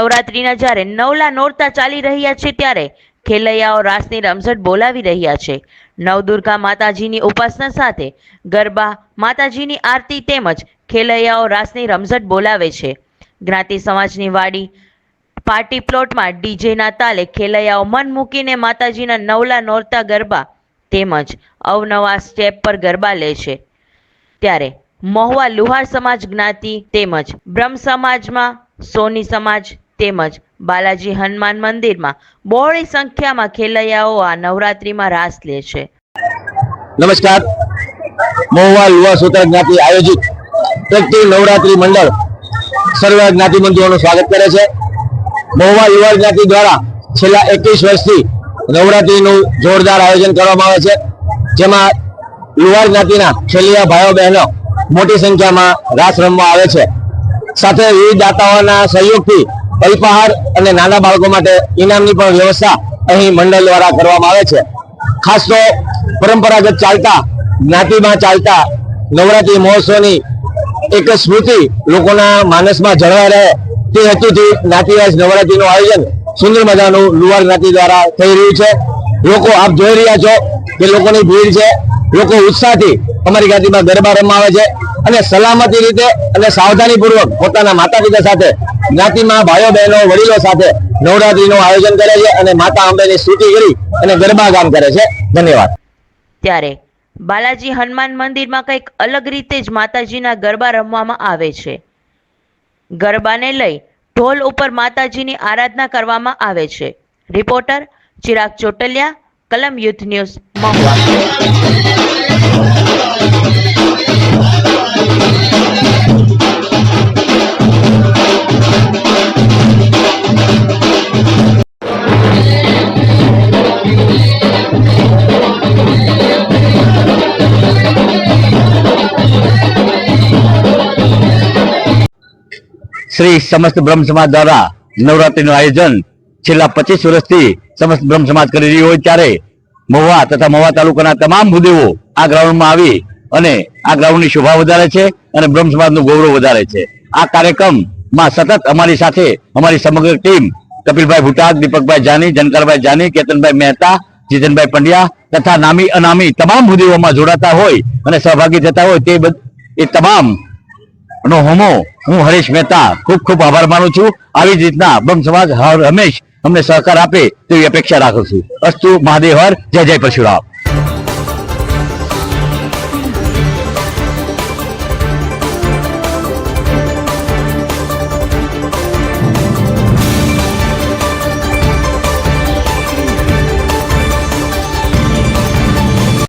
નવરાત્રીના જ્યારે નવલા નોરતા ચાલી રહ્યા છે ત્યારે ખેલૈયાઓ રાસની રમઝટ બોલાવી રહ્યા છે। નવદુર્ગા માતાજીની ઉપાસના સાથે ગરબા, માતાજીની આરતી તેમજ ખેલૈયાઓ રાસની રમઝટ બોલાવે છે। જ્ઞાતિ સમાજની વાડી પાર્ટી પ્લોટમાં ડીજેના તાલે ખેલૈયાઓ મન મૂકીને માતાજીના નવલા નોરતા ગરબા તેમજ અવનવા સ્ટેપ પર ગરબા લે છે। ત્યારે મહુવા લુહાર સમાજ જ્ઞાતિ તેમજ બ્રહ્મ સમાજમાં સોની સમાજ તેમજ બાલાજી હનુમાન મંદિરમાં બહોળી સંખ્યામાં ખેલૈયાઓ આ નવરાત્રીમાં રાસ લે છે। નમસ્કાર, મહુવા લુહાર સુતાર જ્ઞાતિ આયોજિત એક્ટિવ નવરાત્રી મંડળ સર્વ જ્ઞાતિ બંધુઓનું સ્વાગત કરે છે। મહુવા લુહાર જ્ઞાતિ દ્વારા છેલ્લા 21 વર્ષથી નવરાત્રીનું જોરદાર આયોજન કરવામાં આવે છે, જેમાં લુહાર જ્ઞાતિના ખેલૈયા ભાઈઓ બહેનો મોટી સંખ્યામાં રાસ રમવા આવે છે। સાથે વિવિધ દાતાઓના સહયોગથી અલ્પાહાર અને નાના બાળકો માટે ઇનામની પણ વ્યવસ્થા અહીં મંડળ દ્વારા કરવામાં આવે છે। ખાસ તો પરંપરાગત ચાલતા જ્ઞાતિમાં ચાલતા નવરાત્રી મહોત્સવની એક સ્મૃતિ લોકોના માનસમાં જળવાઈ રહે તે હેતુથી જ્ઞાતિવાઇઝ નવરાત્રીનું આયોજન સુંદર મજાનું લુહાર જ્ઞાતિ દ્વારા થઈ રહ્યું છે। લોકો આપ જોઈ રહ્યા છો કે લોકોની ભીડ છે, લોકો ઉત્સાહથી અમારી જ્ઞાતિમાં ગરબા રમવા આવે છે અને સલામતી રીતે અને સાવધાનીપૂર્વક પોતાના માતા પિતા સાથે જ્ઞાતિમાં ભાઈઓ બહેનો વડીલો સાથે નવરાત્રીનું આયોજન કરે છે અને માતા અંબેની સ્તુતિ કરી અને ગરબા ગામ કરે છે। ધન્યવાદ। ત્યારે બાલાજી હનુમાન મંદિરમાં કંઈક અલગ રીતે જ માતાજીના ગરબા રમવામાં આવે છે। ગરબાને લઈ ઢોલ ઉપર માતાજીની આરાધના કરવામાં આવે છે। રિપોર્ટર ચિરાગ ચોટલિયા, કલમ યુથ ન્યૂઝ, મહુવા। શ્રી સમસ્ત બ્રહ્મ સમાજ દ્વારા નવરાત્રીનું આયોજન છેલ્લા 25 વર્ષથી સમસ્ત બ્રહ્મ સમાજ કરી રહ્યો હોય ત્યારે મહુવા તથા મહુવા તાલુકાના તમામ ભૂદેવો આ ગ્રાઉન્ડમાં આવી અને આ ગ્રાઉન્ડની શોભા વધારે છે અને બ્રહ્મ સમાજનું ગૌરવ વધારે છે। આ કાર્યક્રમમાં સતત અમારી સાથે અમારી સમગ્ર ટીમ કપિલભાઈ ભુટાદ, દીપકભાઈ જાની, જનકારભાઈ જાની, કેતનભાઈ મહેતા, જીતનભાઈ પંડ્યા તથા નામી અનામી તમામ ભૂદેવોમાં જોડાતા હોય અને સહભાગી થતા હોય એ તમામ નો હું હરીશ મહેતા ખૂબ ખૂબ આભાર માનું છું। આવી જ રીતના બ્રહ્મ સમાજ હંમેશ અમને સહકાર આપે તેવી અપેક્ષા રાખું છું। અસ્તુ મહાદેવ હર, જય જય પરશુરામ।